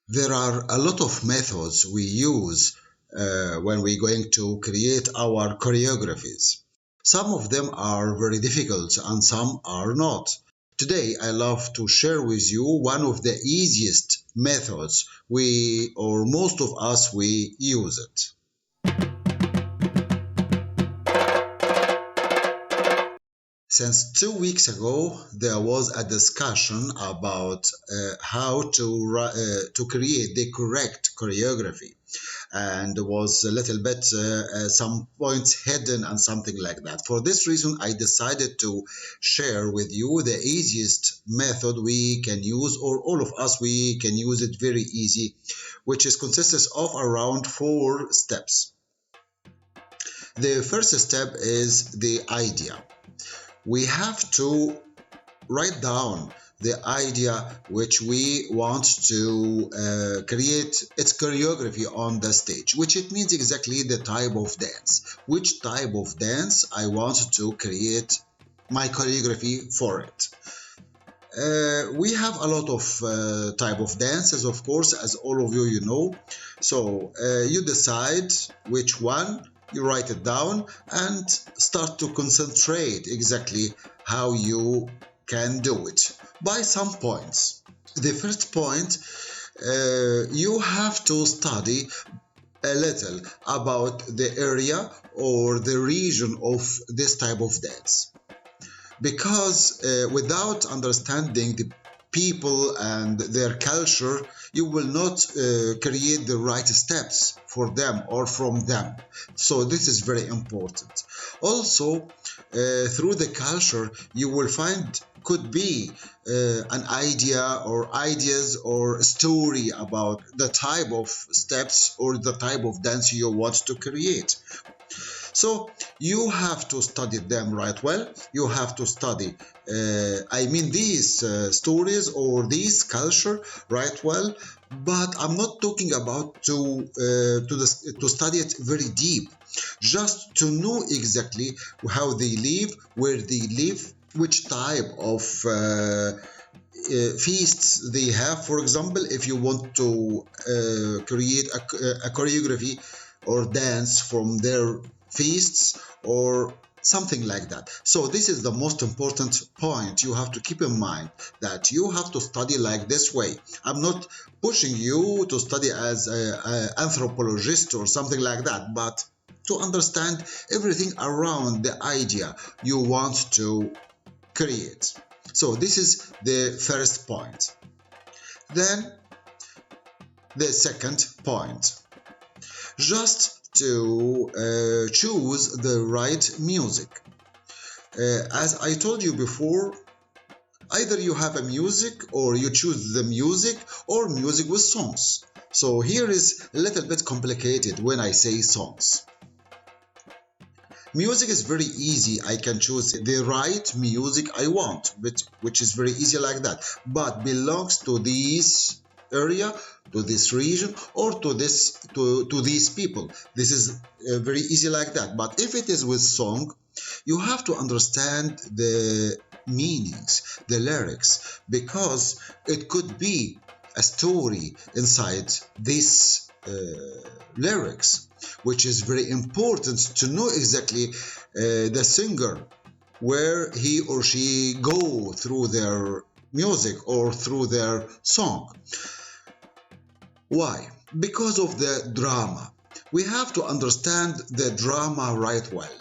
There are a lot of methods we use when we're going to create our choreographies. Some of them are very difficult and some are not. Today, I love to share with you one of the easiest methods we or most of us we use it. Since 2 weeks ago, there was a discussion about how to create the correct choreography, and there was a little bit some points hidden and something like that. For this reason, I decided to share with you the easiest method we can use, or all of us we can use it very easy, which is consists of around 4 steps. The first step is the idea. We have to write down the idea which we want to create its choreography on the stage, which it means exactly the type of dance, which type of dance I want to create my choreography for it. We have a lot of type of dances, of course, as all of you know. So you decide which one, you write it down and start to concentrate exactly how you can do it by some points. The first point, you have to study a little about the area or the region of this type of dance, because without understanding the people and their culture, you will not create the right steps for them or from them. So this is very important. Also, through the culture, you will find could be an idea or ideas or story about the type of steps or the type of dance you want to create. So you have to study them right well. You have to study, these stories or these culture right well. But I'm not talking about to study it very deep, just to know exactly how they live, where they live, which type of feasts they have. For example, if you want to create a choreography or dance from their feasts or something like that. So this is the most important point you have to keep in mind, that you have to study like this way. I'm not pushing you to study as an anthropologist or something like that, but to understand everything around the idea you want to create. So this is the first point. Then the second point, just to choose the right music. As I told you before, either you have a music or you choose the music or music with songs. So here is a little bit complicated when I say songs. Music is very easy. I can choose the right music I want, which is very easy like that, but belongs to this area, to this region, or to these people. This is very easy like that. But if it is with song, you have to understand the meanings, the lyrics, because it could be a story inside this lyrics, which is very important to know exactly the singer, where he or she go through their music or through their song. Why? Because of the drama. We have to understand the drama right well.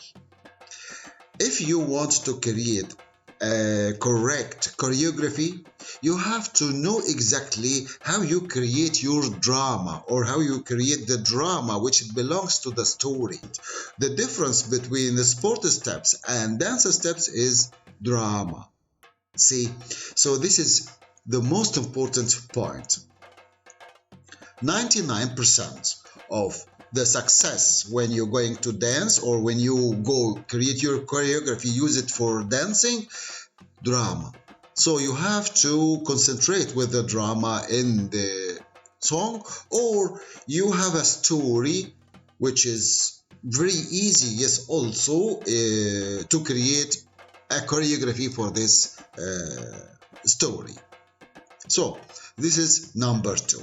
If you want to create a correct choreography, you have to know exactly how you create your drama or how you create the drama which belongs to the story. The difference between the sport steps and dance steps is drama. See, so this is the most important point. 99% of the success when you're going to dance or when you go create your choreography, use it for dancing, drama. So you have to concentrate with the drama in the song, or you have a story which is very easy, yes, also to create a choreography for this story. So this is number two.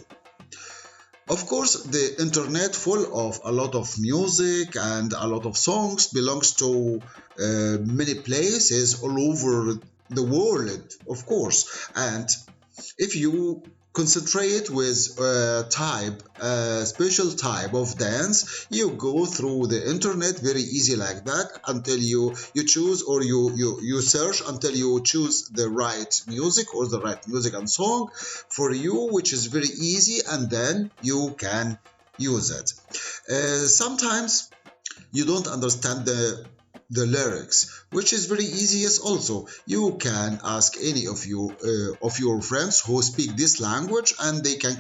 Of course, the internet full of a lot of music and a lot of songs belongs to many places all over the world, of course. And if you concentrate with a special type of dance, you go through the internet very easy like that until you choose, or you search until you choose the right music or the right music and song for you, which is very easy, and then you can use it. Sometimes you don't understand the lyrics, which is very easy. Yes, also you can ask any of your friends who speak this language, and they can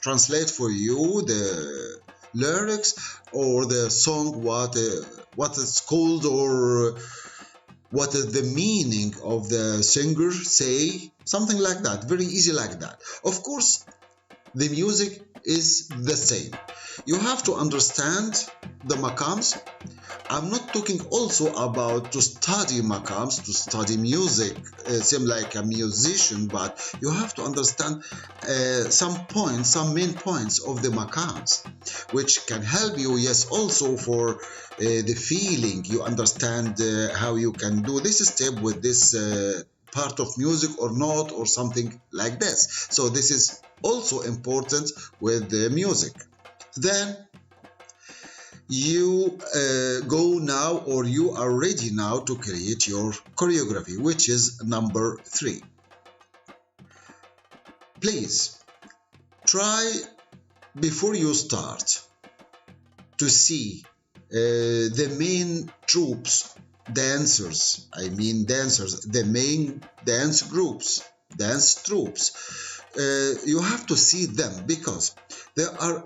translate for you the lyrics or the song, what it's called, or what is the meaning of the singer say, something like that, very easy like that. Of course, the music is the same. You have to understand the maqams. I'm not talking also about to study maqams, to study music, seem like a musician, but you have to understand some points, some main points of the maqams, which can help you, yes, also for the feeling. You understand how you can do this step with this part of music or not, or something like this. So this is also important with the music. Then you go now, or you are ready now to create your choreography, which is number 3. Please try before you start to see the main troops, dancers, the main dance groups, dance troops. You have to see them, because there are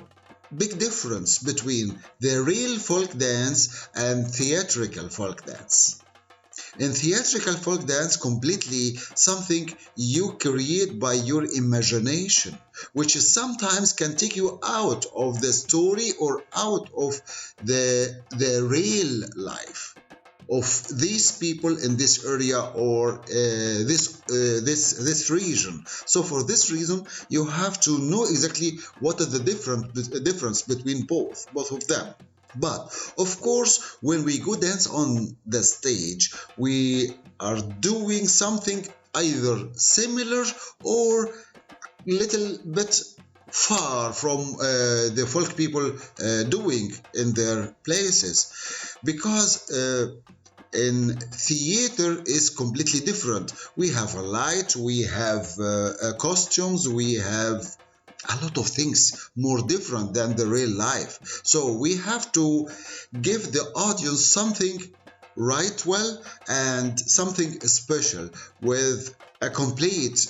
big difference between the real folk dance and theatrical folk dance. In theatrical folk dance, completely something you create by your imagination, which is sometimes can take you out of the story or out of the real life of these people in this area, or this region. So for this reason, you have to know exactly what is the difference between both of them. But of course, when we go dance on the stage, we are doing something either similar or little bit far from the folk people doing in their places, because in theater is completely different. We have a light, we have costumes, we have a lot of things more different than the real life. So we have to give the audience something right well, and something special with a complete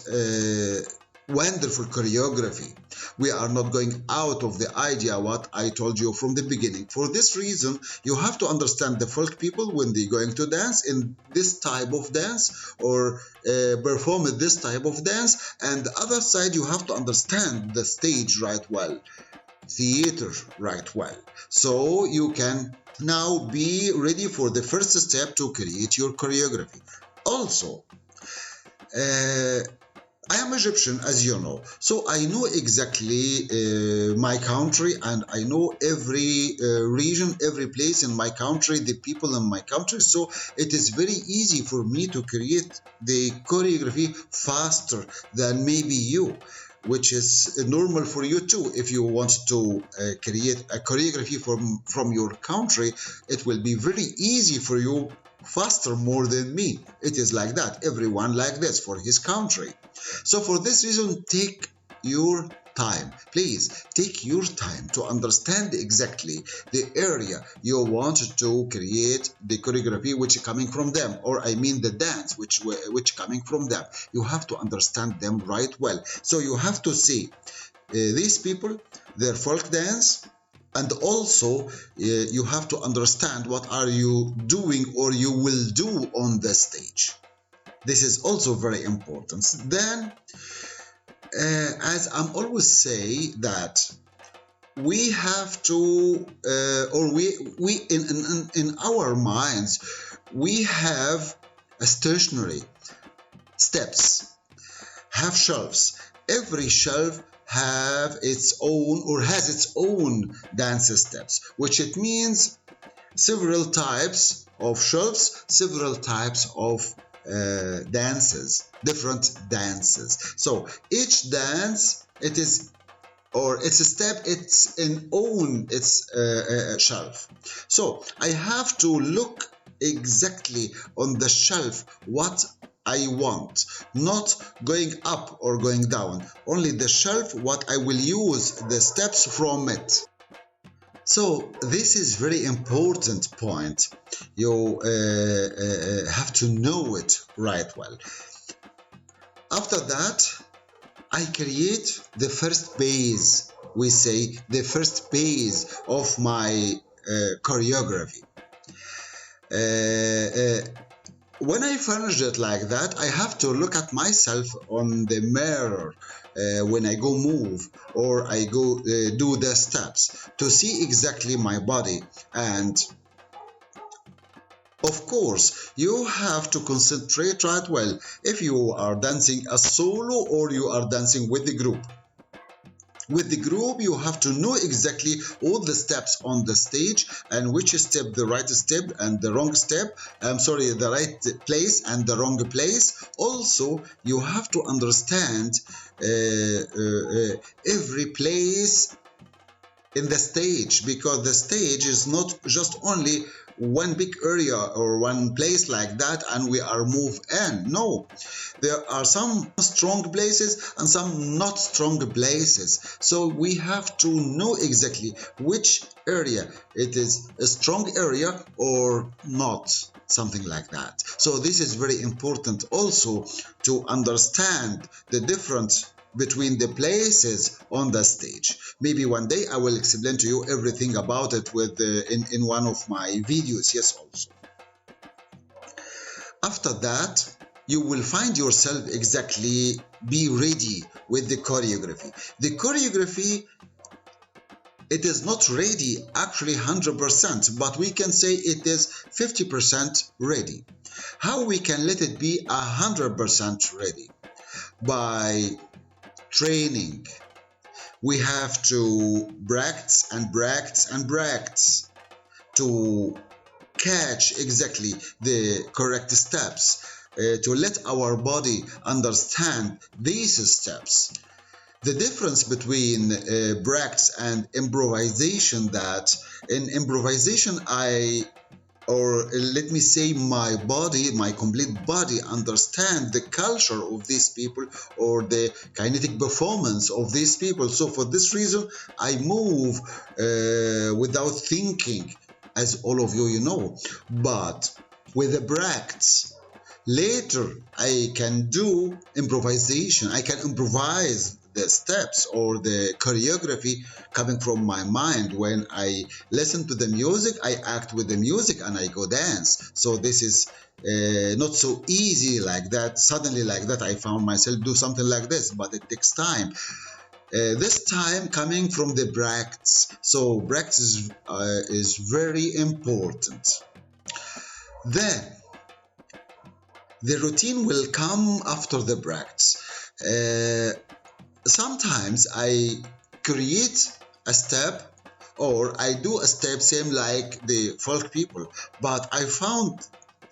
wonderful choreography. We are not going out of the idea what I told you from the beginning. For this reason, you have to understand the folk people when they're going to dance in this type of dance, or perform this type of dance. And the other side, you have to understand the stage right well, theater right well. So you can now be ready for the first step to create your choreography. Also, I am Egyptian, as you know, so I know exactly my country, and I know every region, every place in my country, the people in my country. So it is very easy for me to create the choreography faster than maybe you, which is normal for you too. If you want to create a choreography from your country, it will be very easy for you, faster more than me. It is like that. Everyone like this for his country. So for this reason, take your time. Please take your time to understand exactly the area you want to create the choreography, which coming from them, or I mean the dance which coming from them. You have to understand them right well. So you have to see these people, their folk dance, and also you have to understand what are you doing or you will do on the stage. This is also very important. Then, as I'm always say that we have to, or we in our minds, we have a stationary steps, have shelves. Every shelf have its own or has its own dance steps, which it means several types of shelves, several types of dances, different dances. So each dance, it is, or it's a step, it's in own its shelf. So I have to look exactly on the shelf what I want, not going up or going down, only the shelf what I will use the steps from it. So this is very important point. You have to know it right well. After that, I create the first base. We say the first base of my choreography. When I finish it like that, I have to look at myself on the mirror when I go move or I go do the steps to see exactly my body. And of course, you have to concentrate right well if you are dancing a solo or you are dancing with the group. With the group, you have to know exactly all the steps on the stage and which step the right step and the wrong step. I'm sorry, the right place and the wrong place. Also, you have to understand every place in the stage, because the stage is not just only one big area or one place like that and we are moved in. No, there are some strong places and some not strong places, so we have to know exactly which area it is a strong area or not, something like that. So this is very important also to understand the difference between the places on the stage. Maybe one day I will explain to you everything about it with in one of my videos, yes, also. After that, you will find yourself exactly be ready with the choreography. The choreography, it is not ready actually 100%, but we can say it is 50% ready. How we can let it be 100% ready? By training. We have to practice and practice and practice to catch exactly the correct steps, to let our body understand these steps. The difference between practice and improvisation, that in improvisation or let me say my body, my complete body understand the culture of these people or the kinetic performance of these people. So for this reason, I move without thinking, as all of you know. But with the practice, later I can do improvisation. I can improvise the steps or the choreography coming from my mind. When I listen to the music, I act with the music and I go dance. So this is not so easy like that. Suddenly like that, I found myself do something like this, but it takes time. This time coming from the practice. So practice is very important. Then the routine will come after the practice. Sometimes I create a step or I do a step same like the folk people, but I found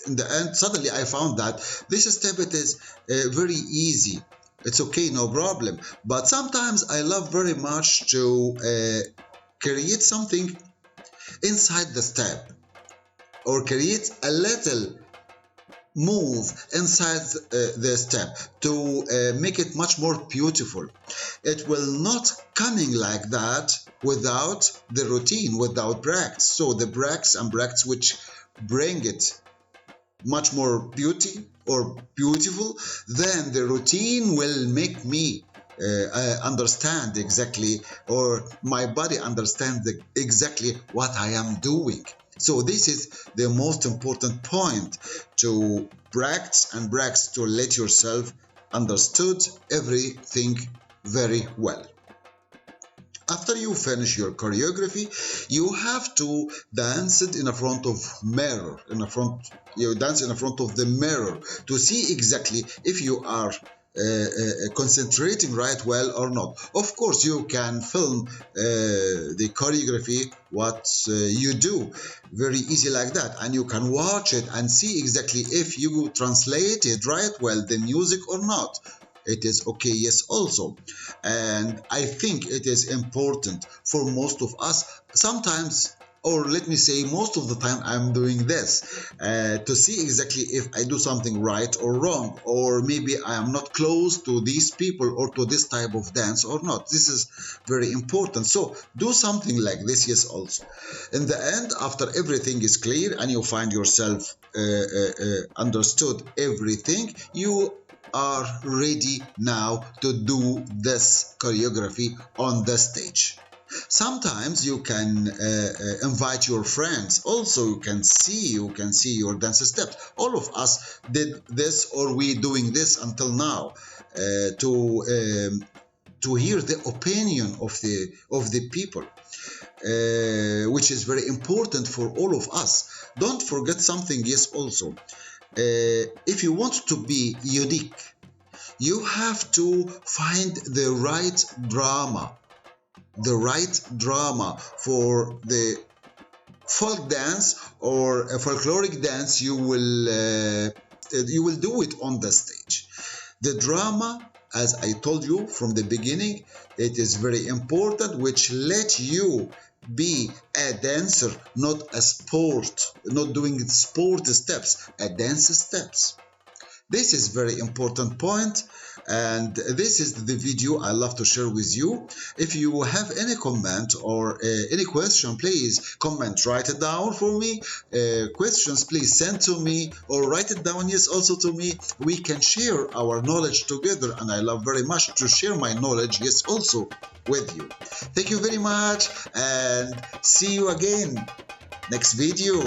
in the end, suddenly I found that this step, it is very easy. It's okay, no problem. But sometimes I love very much to create something inside the step or create a little move inside the step to make it much more beautiful. It will not coming like that without the routine, without practice. So the practice and practice which bring it much more beauty or beautiful, then the routine will make me understand exactly, or my body understand exactly what I am doing. So this is the most important point, to practice and practice to let yourself understood everything very well. After you finish your choreography, you have to dance it in front of mirror. You dance in front of the mirror to see exactly if you are concentrating right well or not. Of course, you can film the choreography, what you do, very easy like that, and you can watch it and see exactly if you translated right well the music or not. It is okay, yes, also. And I think it is important for most of us sometimes, or let me say most of the time I'm doing this to see exactly if I do something right or wrong, or maybe I am not close to these people or to this type of dance or not. This is very important. So do something like this, yes, also. In the end, after everything is clear and you find yourself understood everything, you are ready now to do this choreography on the stage. Sometimes you can invite your friends. Also, you can see your dance steps. All of us did this, or we doing this until now, to hear the opinion of the people, which is very important for all of us. Don't forget something, yes, also. If you want to be unique, you have to find the right drama for the folk dance or a folkloric dance. You will do it on the stage. The drama, as I told you from the beginning, it is very important, which let you be a dancer, not a sport, not doing sport steps, a dance steps. This is very important point, and this is the video I love to share with you. If you have any comment or any question, please comment, write it down for me. Questions, please send to me or write it down, yes, also to me. We can share our knowledge together, and I love very much to share my knowledge, yes, also with you. Thank you very much, and see you again next video.